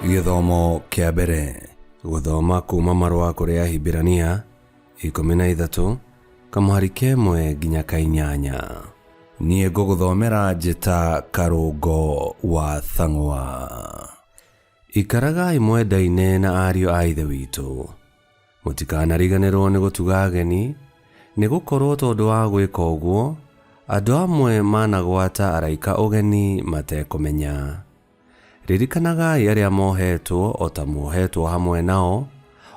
Githomo kia mbere guthoma kuma marua kuri Ahibirania 13 kamuhari kemwe nginya kainyanya. Nie nguguthomera njita Karungo wa Thang'wa. Ikaragai mwendaine na ariũ a ithe witũ. Mũtikanariganĩrwo nĩ gũtuga ageni, nĩ gũkorwo tondũ wa gwĩka ũguo andũ amwe managwata araika ũgeni matekũmenya. Ririkanagai arĩa mohetwo o ta mohetwo hamwe nao,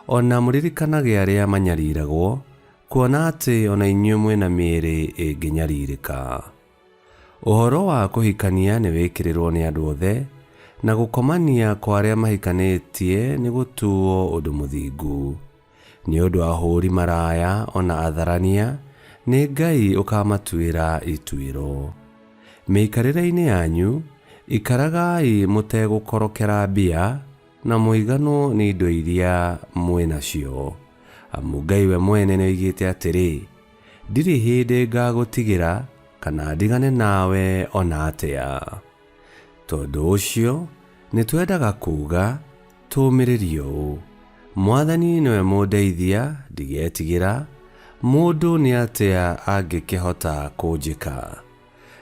ona mũririkanage arĩa manyariragwo, kuona atĩ ona inyuĩ mwĩna mĩĩrĩ ĩngĩnyarirĩka. Ũhoro wa kũhikania nĩ wĩkĩrĩrwo nĩ andũ othe, na gũkomania kwa arĩa mahikanĩtie nĩ gũtuo ũndũ mũthingu. Nĩ ũndũ ahũri maraya ona atharania, nĩ Ngai ũkamatuĩra ituĩro. Mĩikarĩre-inĩ yanyu, ikaragai mũtegũkorokera mbia na mũiganwo nĩ indo iria mwĩnacio. Amu Ngai we mwene nĩoigĩte atĩrĩ, ndirĩ hĩndĩ ngagũtigĩra kana ndigane nawe ona atĩa. Tondũ ũcio nĩtwendaga kuuga tũũmĩrĩrie ũũ: Mwathani nĩwe mũndeithia, ndigetigĩra, mũndũ nĩ atĩa angĩkĩhota kũnjĩka.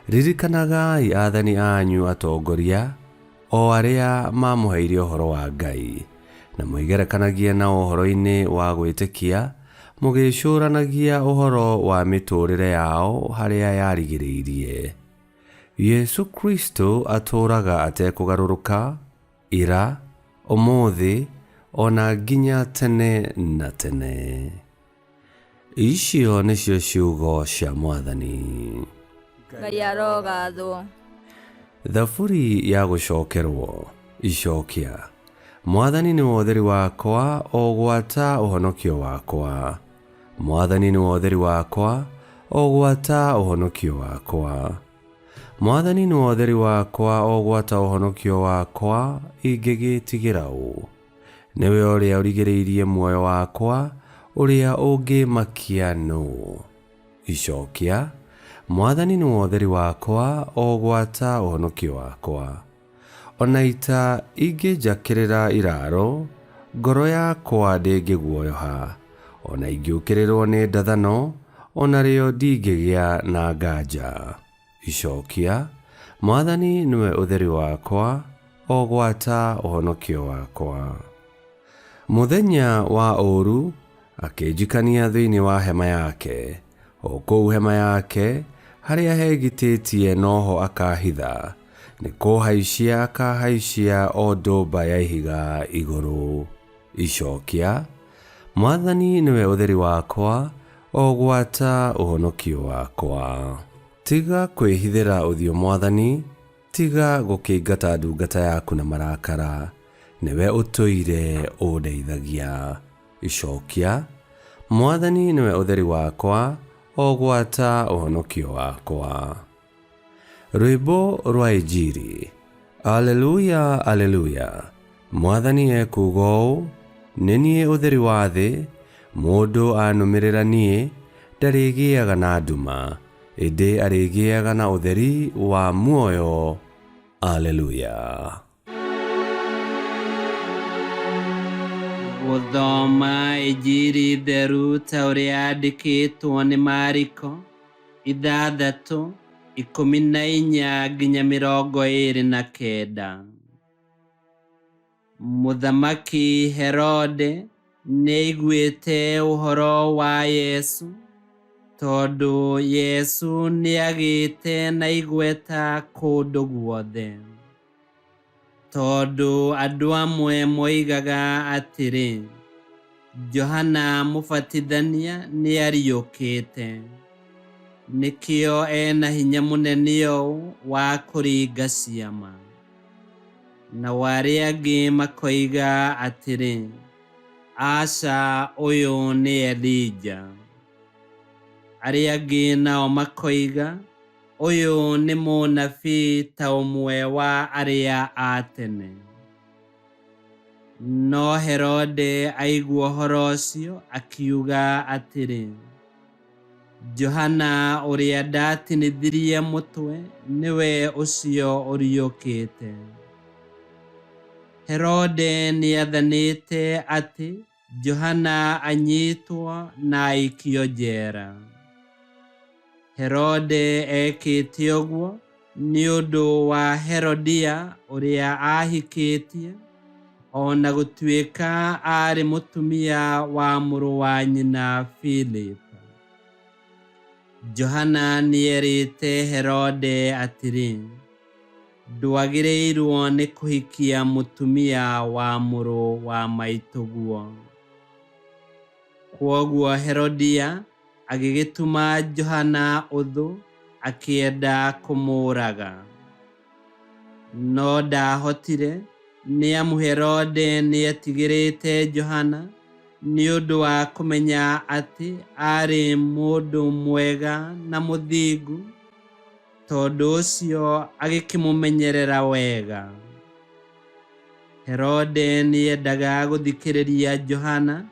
Ririkanagai athani anyu atongoria, o arĩa mamũheire ũhoro wa Ngai, na mũigerekanagie na ũhoro-inĩ wa gwĩtĩkia, mũgĩcũranagia ũhoro wa mĩtũũrĩre yao harĩa yarigĩrĩirie. Yesu Kristo atũũraga atekũgarũrũka, ira, ũmũthĩ, ona nginya tene na tene. Icio nĩcio ciugo cia Mwathani. Ngai arogathwo. Thaburi ya gũcokerwo. Icokia. Mwathani nĩwe ũtheri wakwa, o gwata ũhonokio wakwa. Mwathani nĩwe ũtheri wakwa, o gwata ũhonokio wakwa. Mwathani nĩwe ũtheri wakwa, o gwata ũhonokio wakwa, ingĩgĩtigĩra ũ. Nĩwe ũrĩa ũrigĩrĩirie muoyo wakwa, ũrĩa ũngĩmakia nũ. Icokia. Mwathani nĩwe ũtheri wakwa, o gwata ũhonokio wakwa. Ona ita ingĩnjakĩrĩra iraro, ngoro yakwa ndĩngĩguoyoha. Ona ingĩũkĩrĩrwo nĩ ndathano, ona rĩo ndingĩgĩa na nganja. Icokia. Mwathani nĩwe ũtheri wakwa, o gwata ũhonokio wakwa. Mũthenya wa ũũru akĩnjikania thĩinĩ wa hema yake. O kũu hema yake, harĩa hegitĩtie noho akahitha, nĩ kũhaicia akahaicia o ndũmba ya ihiga igũrũ. Icokia. Mwathani nĩwe ũtheri wakwa, o gwata ũhonokio wakwa. Tiga kwĩhithĩra ũthiũ Mwathani, tiga gũkĩingata ndungata yaku na marakara, nĩwe ũtũire ũndeithagia. Icokia. Mwathani nĩwe ũtheri wakwa, o gwata ũhonokio wakwa. Rwĩmbo rwa Injili. Aleluya, aleluya. Mwathani ekuuga ũũ: nĩ niĩ ũtheri wa thĩ, mũndũ anũmĩrĩra niĩ ndarĩgĩaga na nduma, ĩndĩ arĩgĩaga na ũtheri wa muoyo. Aleluya. Gũthoma Injili theru ta ũrĩa yandĩkĩtwo nĩ Mariko 6:14 nginya 29. Mũthamaki Herode nĩaiguĩte ũhoro wa Yesu, tondũ Yesu nĩagĩte na igweta kũndũ guothe. Tondũ andũ amwe moigaga atĩrĩ, Johana Mũbatithania nĩariũkĩte, nĩkĩo ena hinya mũnene ũũ wa kũringa ciama. Na arĩa angĩ makoiga atĩrĩ, aca, ũyũ nĩ Elija. Arĩa angĩ nao makoiga, ũyũ nĩ mũnabii ta ũmwe wa arĩa a tene. No Herode aigua ũhoro ũcio akiuga atĩrĩ, Johana ũrĩa ndatinithirie mũtwe nĩwe ũcio ũriũkĩte. Herode nĩathanĩte atĩ Johana anyitwo na aikio njera. Herode ekĩte ũguo nĩ ũndũ wa Herodia ũrĩa ahikĩtie, ona gũtuĩka arĩ mũtumia wa mũrũ wa nyina Philip. Johana nĩerĩte Herode atĩrĩ, ndwagĩrĩirwo nĩ kũhikia mũtumia wa mũrũ wa maitũguo. Kwoguo Herodia agĩgĩtuma Johana ũthũ akĩenda kũmũraga. No ndahotire, nĩamu Herode nĩetigĩrĩte Johana nĩ ũndũ wa kũmenya atĩ arĩ mũndũ mwega na mũthingu, tondũ ũcio agĩkĩmũmenyerera wega. Herode nĩendaga gũthikĩrĩria Johana,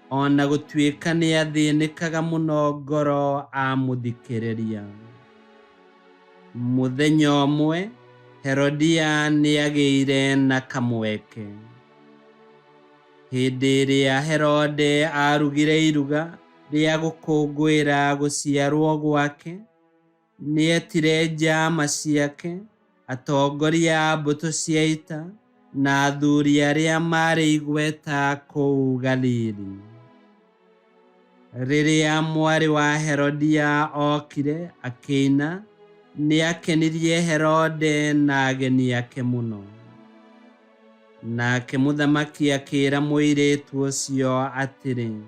ona gũtuĩka nĩathĩnĩkaga mũno ngoro amũthikĩrĩria. Mũthenya ũmwe Herodia nĩagĩire na kamweke. Hĩndĩ ĩrĩa Herode arugire iruga rĩa gũkũngũĩra gũciarwo gwake, nĩetire njama ciake, atongoria a mbũtũ cia ita na athuri arĩa marĩ igweta kũu Galili. Rĩrĩa mwarĩ wa Herodia okire akĩina, nĩakenirie Herode na ageni ake mũno. Nake mũthamaki akĩĩra mũirĩtu ũcio atĩrĩ,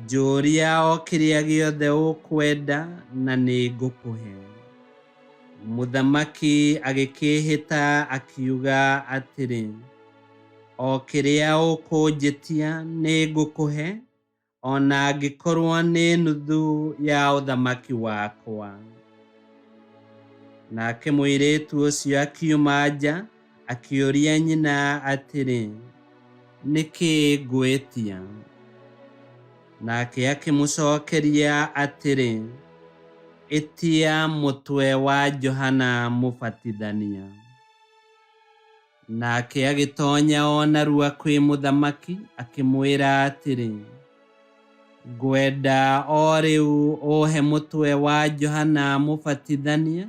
njũria o kĩrĩa gĩothe ũkwenda na nĩngũkũhe. Mũthamaki agĩkĩĩhĩta akiuga atĩrĩ, o kĩrĩa ũkũnjĩtia nĩngũkũhe, ona angĩkorwo nĩ nuthu ya ũthamaki wakwa. Nake mũirĩtu ũcio akiuma nja akĩũria nyina atĩrĩ, nĩkĩ ngwĩtia? Nake akĩmũcokeria atĩrĩ, ĩtia mũtwe wa Johana mũbatithania. Nake agĩtonya o narua kwĩ mũthamaki akĩmwĩra atĩrĩ, ngwenda o rĩu ũhe mũtwe wa Johana mũbatithania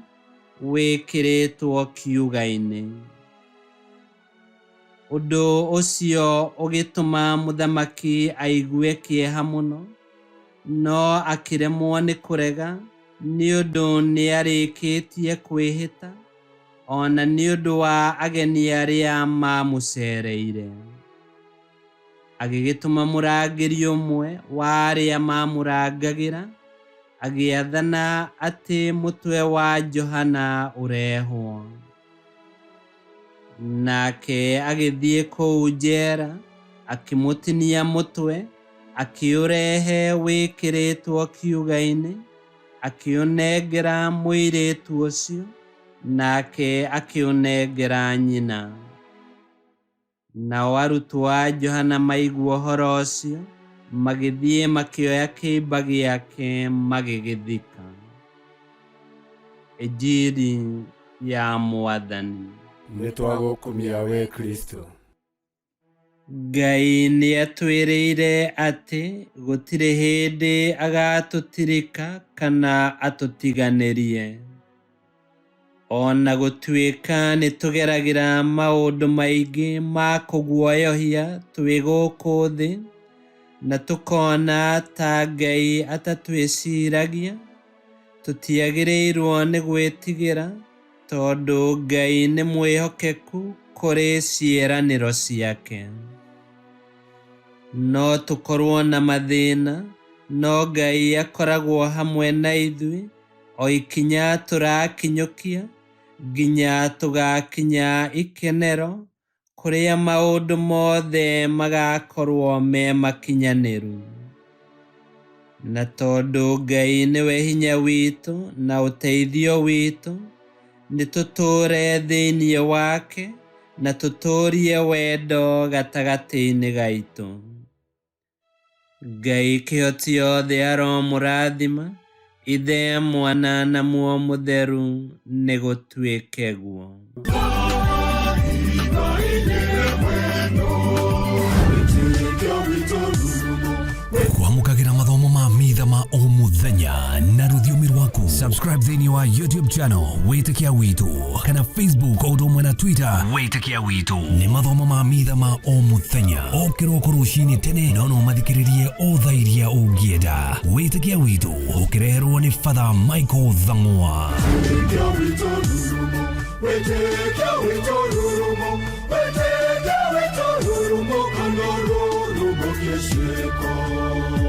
wĩkĩrĩtwo kiuga-inĩ. Ũndũ ũcio ũgĩtũma mũthamaki aigue kĩeha mũno, no akĩremwo nĩ kũrega nĩ ũndũ nĩarĩkĩtie kwĩhĩta, ona nĩ ũndũ wa ageni arĩa mamũcereire. Agĩgĩtũma mũrangĩri ũmwe wa arĩa mamũrangagĩra, agĩathana atĩ mũtwe wa Johana ũrehwo. Nake agĩthiĩ kũu njera, akĩmũtinia mũtwe, akĩũrehe wĩkĩrĩtwo kiuga-inĩ, akĩũnengera mũirĩtu ũcio, nake akĩũnengera nyina. Nao arutwo a Johana maigua ũhoro ũcio, magĩthiĩ makĩoya kĩimba gĩake magĩgĩthika. Injili ya Mwathani. Nĩtwagũkumia we Kristo. Ngai nĩatwĩrĩire atĩ gũtirĩ hĩndĩ agatũtirika kana atũtiganĩrie. Ona gũtuĩka nĩtũgeragĩra maũndũ maingĩ ma kũguoyohia twĩ gũkũ thĩ, na tũkona ta Ngai atatwĩciragia, tũtiagĩrĩirwo nĩ gwĩtigĩra, tondũ Ngai nĩ mwĩhokeku kũrĩ ciĩranĩro ciake. No tũkorwo na mathĩna, no Ngai akoragwo hamwe na ithuĩ, o ikinya tũrakinyũkia, nginya tũgakinya ikenero, kũrĩa maũndũ mothe magakorwo me makinyanĩru. Na tondũ Ngai nĩwe hinya witũ na ũteithio witũ, nĩtũtũre thĩinĩ wake na tũtũrie wendo gatagatĩ-inĩ gaitũ. Ngai kĩhoti othe aromũrathima, Ithe, Mwana na Muoyo Mũtheru, nĩ gũtuĩke guo. Tukagira mathomo ma mitha ma o muthenya na rũthiomi rwaku. Subscribe thĩinĩ wa YouTube channel Wĩtĩkia Witũ kana Facebook o ũndũ ũmwe na Twitter Wĩtĩkia Witũ. Nĩ mathomo ma mitha ma o muthenya o kĩroko rũcinĩ tene no mathikĩrĩrie o thaa iria ũngĩenda. Wĩtĩkia Witũ ũkĩreherwo nĩ Father Michael Thang'wa. Wĩtĩkia Witũ rurumo, Wĩtĩkia Witũ rurumo, Wĩtĩkia Witũ rurumo, kana rurumo kĩciĩko.